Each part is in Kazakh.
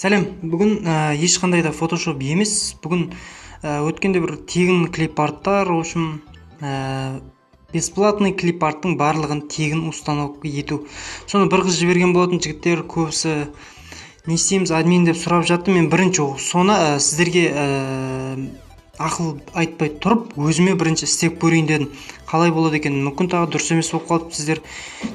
Сәлем, бүгін ешқандай да фотошоп емес. Бүгін өткенде бір тегін клип-арттар, в общем, бесплатный клип-арттың барлығын тегін установка ету. Соны бір қыз жіберген болатын, жігіттер көбісі не істейміз админ деп сұрап жатты. Мен бірінші соны сіздерге ақыл айтпай тұрып, өзіме бірінші істеп көрейін дедім. Қалай болады екен? Мүмкін тағы дұрыс емес болып қалып, сіздер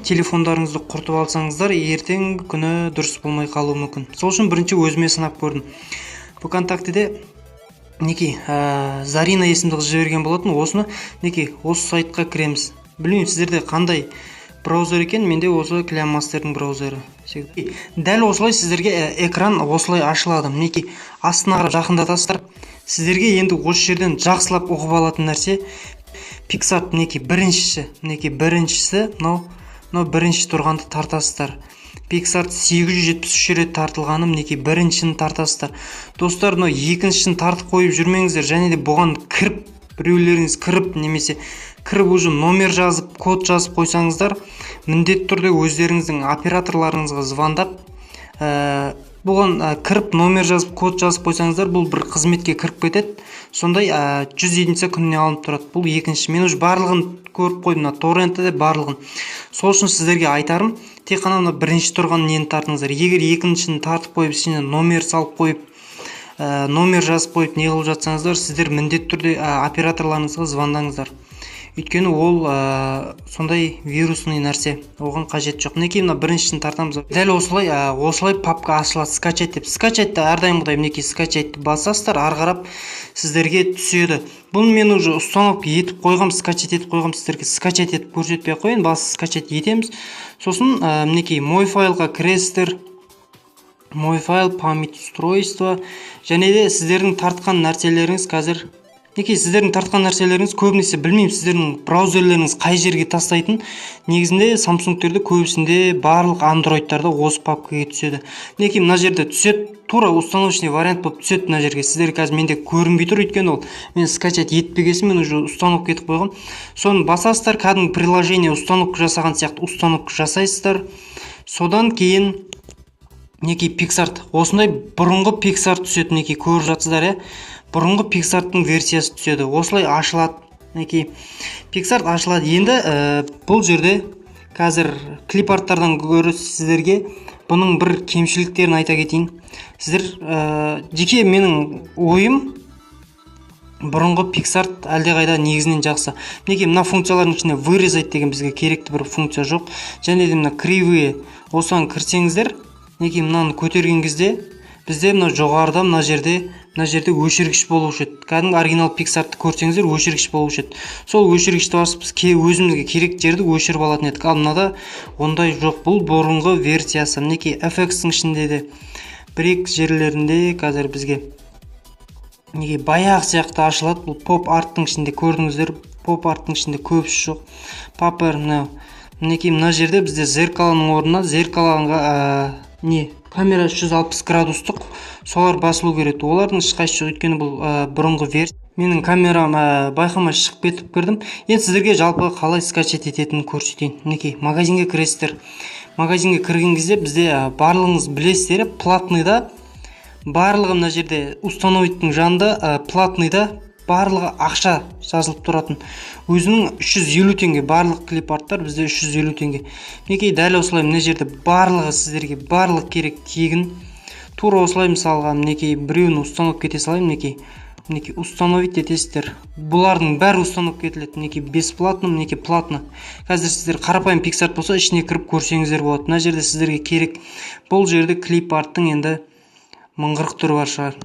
телефондарыңызды құртып алсаңыздар, ертеңгі күні дұрыс болмай қалуы мүмкін. Сол үшін бірінші өзіме сынап көрдім. ВКонтактеде неке Зарина есімді қыз жіберген болатын. Осыны неке осы сайтқа кіреміз. Білмеймін сіздерде қандай браузер екен, менде осы Клямастердің браузері. Дәл осылай сіздерге экран осылай ашылады. Неке астына қарап жақындатасыздар. Сіздерге енді осы жерден жақсылап оқып алатын нәрсе PicsArt неке біріншісі, мынау бірінші тұрғанды тартасыздар. PicsArt 873 рет тартылғаным, неке біріншіні тартасыздар. Достар, мынау екіншісін тартып қойып жүрмеңіздер, және де бұған кіріп, біреулеріңіз кіріп, немесе кіріп уже номер жазып, код жазып қойсаңыздар, міндетті түрде өздеріңіздің операторларыңызға звондап, бұған кіріп номер жазып, код жазып қойсаңыздар, бұл бір қызметке кіріп кетеді. Сондай 100 единица күніне алынып тұрады. Бұл екінші. Мен уже барлығын көріп қойдым, торрентте де барлығын. Сол үшін сіздерге айтарым, тек қана бірінші тұрған нені тартыңыздар. Егер екіншіні тартып қойып, ішіне номер салып қойып, номер жазып қойып, не қылып жатсаңыздар, сіздер міндетті түрде операторларыңызға звондаңыздар. Өйткені ол сондай вирусный нәрсе, оған қажет жоқ. Неке мына біріншісін тартамыз. Дәл осылай папка ашылады, скачать деп. Скачать та әрдайымғыдай неке скачать басасыздар, ары қарап сіздерге түседі. Бұны мен уже установка етіп қойғам, скачать етіп қойғам, сіздерге скачать етіп көрсетпей қойын, басы скачать етеміз. Сосын неке мой файлға кіресіздер. Мой файл, память устройства, және де сіздердің тартқан нәрселеріңіз қазір неке сіздердің тартқан нәрселеріңіз көбінесе білмеймін сіздердің браузерлеріңіз қай жерге тастайтын. Негізінде Samsungтерде көбісінде барлық андроидтарда осы папкаға түседі. Неке мына жерде түседі, тура установочный вариант болып түседі мына жерге. Сіздер қазір менде көрінбей тұр, өйткені ол мен скачать етпегесін, мен уже установка етіп қойғам. Соны басасыздар, кәдімгі приложение установка жасаған сияқты установка жасайсыздар. Содан кейін неке PicsArt, осындай бұрынғы PicsArt түседі, неке көріп жатсыздар, бұрынғы PicsArt'тың версиясы түседі. Осылай ашылады. Неке PicsArt ашылады. Енді бұл жерде қазір клип-арттардан гөрі сіздерге бұның бір кемшіліктерін айта кетейін. Сіздер жеке менің ойым, бұрынғы PicsArt әлдеқайда негізінен жақсы. Неке мына функциялардың ішінде вырезать деген бізге керекті бір функция жоқ. Және де мына кривые, осыған кірсеңіздер, неке мынаны көтерген кезде бізде мына жоғарыда мына жерде өшіргіш болушы еді. Кәдімгі оригинал PicsArt'ты көрсеңіздер өшіргіш болушы еді. Сол өшіргішті басып біз өзімізге керек жерді өшіріп алатын едік. Ал мынада ондай жоқ. Бұл бұрынғы версиясы. Неке FX-тің ішінде де бір-екі жерлерінде қазір бізге неке баяғы сияқты ашылады. Бұл поп-арттың ішінде көрдіңіздер. Поп-арттың ішінде көбісі жоқ. Папер неке мына жерде бізде зеркаланың орнына зеркалаға камера 360 градустық солар басылу керек. Олардың ешқайсысы жоқ, өйткені бұл бұрынғы версия. Менің камерам байқамай шығып кетіп кірдім. Енді сіздерге жалпы қалай скачать ететінін көрсетейін. Неке магазинге кіресіздер. Магазинге кірген кезде бізде барлығыңыз білесіздер, платныйда барлығы мына жерде установиттің жанында платныйда барлығы ақша жазылып тұратын. Өзінің 350 теңге, барлық клип-арттар бізде 350 теңге. Неке дәл осылай мына жерде барлығы сіздерге барлық керек тегін. Тура осылай мысалға неке біреуін установка ете салайын, неке установить етесіздер. Бұлардың бәрі установка етіледі. Неке бесплатно, неке платно. Қазір сіздер қарапайым PicsArt болса, ішіне кіріп көрсеңіздер болады. Мына жерде сіздерге керек. Бұл жерде клип-арттың енді 1040 түрі бар шығар.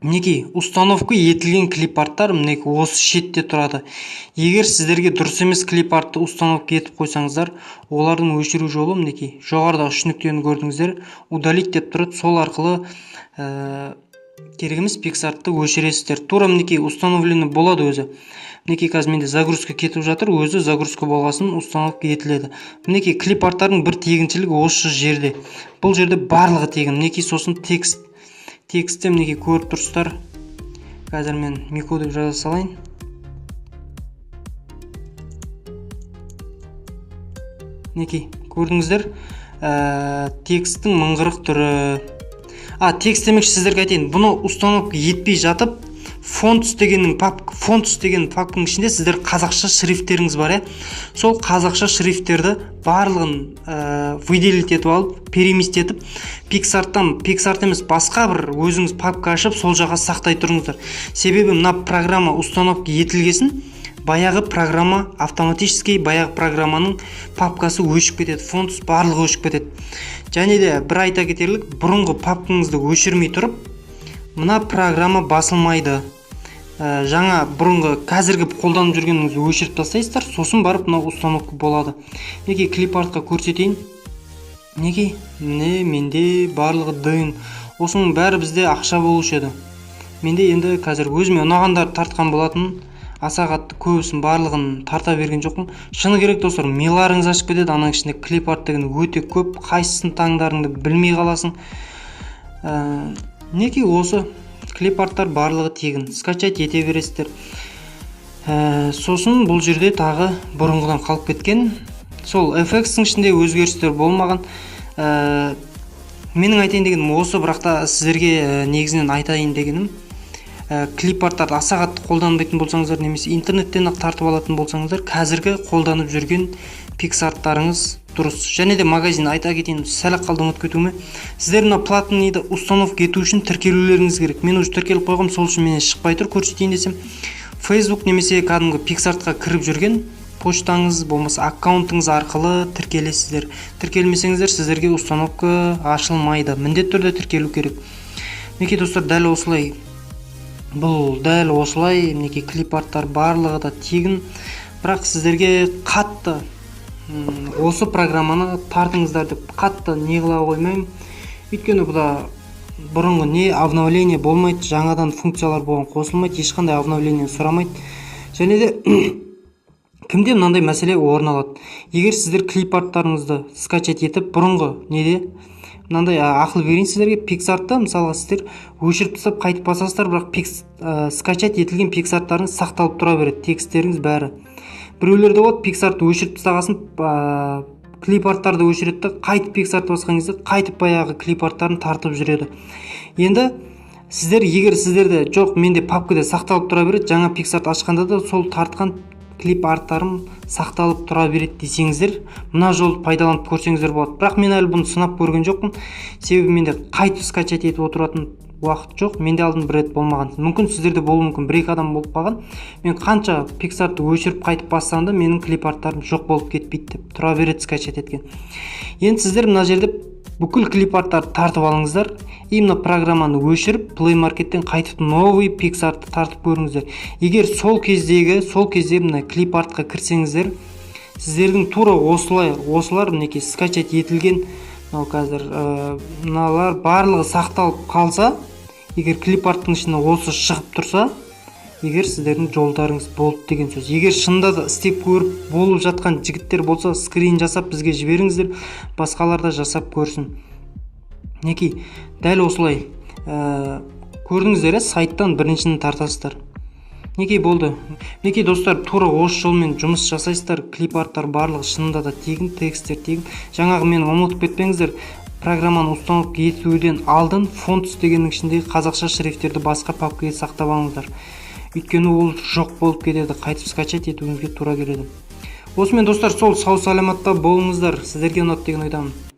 Неке установка етілген клип-арттар мінеке осы шетте тұрады. Егер сіздерге дұрыс емес клип-артты установка етіп қойсаңыздар, олардың өшіру жолы мінеке жоғарыда 3 нүктені көрдіңіздер, удалить деп тұрады. Сол арқылы керек емес PicsArt'ты өшіресіздер. Тура мінеке установлені болады өзі. Мінеке қазір менде загрузка кетіп жатыр, өзі загрузка болғасын установка етіледі. Мінеке клип-арттардың бір тегіншілігі осы жерде. Бұл жерде барлығы тегін. Мінеке сосын текстте мінеке көріп тұрсыздар. Қазір мен Мико деп жаза салайын. Мінеке көрдіңіздер, тексттің 1040 түрі. Текст демекші сіздерге айтайын, бұны установка етпей жатып, фонтс деген папканың ішінде сіздер қазақша шрифттеріңіз бар, сол қазақша шрифттерді барлығын выделить етіп алып, перемест етіп, PicsArt емес басқа бір өзіңіз папка ашып, сол жаққа сақтай тұрыңыздар. Себебі мына программа установка етілгесін, баяғы программа автоматически баяғы программаның папкасы өшіп кетеді, фонтс барлығы өшіп кетеді. Және де бір айта кетерлік, бұрынғы папкаңызды өшірмей тұрып, мына программа басылмайды. Жаңа бұрынғы қазіргі қолданып жүргеніңізді өшіріп тастайсыздар, сосын барып мына установка болады. Неге клипартқа көрсетейін? Неге? Міне менде барлығы дайын. Осының бәрі бізде ақша болушы еді. Менде енді қазір өзіме ұнағандар тартқан болатын. Аса қатты көбісін барлығын тарта берген жоқпын. Шыны керек достар, миларыңыз ашып кетеді. Аның ішінде клипарт деген өте көп, қайсысын таңдарыңды білмей қаласың. Неге осы клипарттар барлығы тегін, скачать ете бересіздер. Сосын бұл жерде тағы бұрынғыдан қалып кеткен, сол FX-ің ішінде өзгерістер болмаған. Менің айтайын дегенім осы, бірақта сіздерге негізінен айтайын дегенім, клипарттарды аса қатты қолданбайтын болсаңыздар, немесе интернеттен тартып алатын болсаңыздар, қазіргі қолданып жүрген PicsArt'тарыңыз дұрыс. Және де магазин айта кетейін, сәл-ақ қалды ұмытып кетуіме. Сіздер мына платныйды установка ету үшін тіркелулеріңіз керек. Мен уже тіркеліп қойғам, сол үшін менен шықпай тұр. Көрсетейін десем, Facebook немесе кәдімгі PicsArt'қа кіріп жүрген поштаңыз болмаса аккаунтыңыз арқылы тіркелесіздер. Тіркелмесеңіздер, сіздерге установка ашылмайды. Міндетті түрде тіркелу керек. Мінекей достар, дәл осылай. Бұл дәл осылай, мінекей клипарттар барлығы да тегін. Бірақ сіздерге қатты осы программаны тартыңыздар деп қатты не қыла қоймаймын. Өйткені бұда бұрынғы не обновление болмайды, жаңадан функциялар болған қосылмайды, ешқандай обновление сұрамайды. Және де кімде мынандай мәселе орын алады. Егер сіздер клипарттарыңызды скачать етіп, бұрынғы неде мынандай ақыл берейін сіздерге, PicsArt'та мысалға сіздер өшіріп тастап қайтып басасыздар, бірақ скачать етілген PicsArt'тарыңыз сақталып тұра береді, тексттеріңіз бәрі. Біреулерде болады, PicsArt'ты өшіріп тастағасын, клипарттарды өшіреді, қайтып PicsArt'ты басқан кезде қайтып баяғы клипарттарын тартып жүреді. Енді сіздер, егер сіздерде жоқ, менде папкада сақталып тұра береді, жаңа PicsArt ашқанда да сол тартқан клипарттарым сақталып тұра береді десеңіздер, мына жолды пайдаланып көрсеңіздер болады. Бірақ мен әлі бұны сынап көрген жоқпын. Себебі менде қайтып скачать етіп отыратын уақыт жоқ. Менде алдын бір рет болмаған. Мүмкін сіздерде болуы мүмкін, бір-екі адам болып қалған. Мен қанша PicsArt'ты өшіріп қайтып бассам да, менің клипарттарым жоқ болып кетпейді деп тұра береді скачать еткен. Енді сіздер мына жерде бүкіл клипарттарды тартып алыңыздар. Именно программаны өшіріп, Play Market'тен қайтып новый PicsArt'ты тартып көріңіздер. Егер сол кезде мына клипартқа кірсеңіздер, сіздердің тура осылар мінекей скачать етілген, мынау қазір мыналар барлығы сақталып қалса, егер клипарттың ішінде осы шығып тұрса, егер сіздердің жолдарыңыз болды деген сөз. Егер шынында да істеп көріп болып жатқан жігіттер болса, скрин жасап бізге жіберіңіздер, басқалар да жасап көрсін. Неки, дәл осылай көрдіңіздер, сайттан біріншіні тартасыздар. Неки болды. Неки достар, тура осы жолмен жұмыс жасайсыздар. Клипарттар барлығы шынында да тегін, текстер тегін. Жаңағы мені ұмытып кетпеңіздер. Программаны установка етуден алдын фонтс дегеннің ішіндегі қазақша шрифттерді басқа папкаға сақтап алыңыздар. Өйткені ол жоқ болып кетеді, қайтып скачать етуіңізге тура келеді. Осымен достар, сол сау саламатта болыңыздар. Сіздерге ұнады деген ойдамын.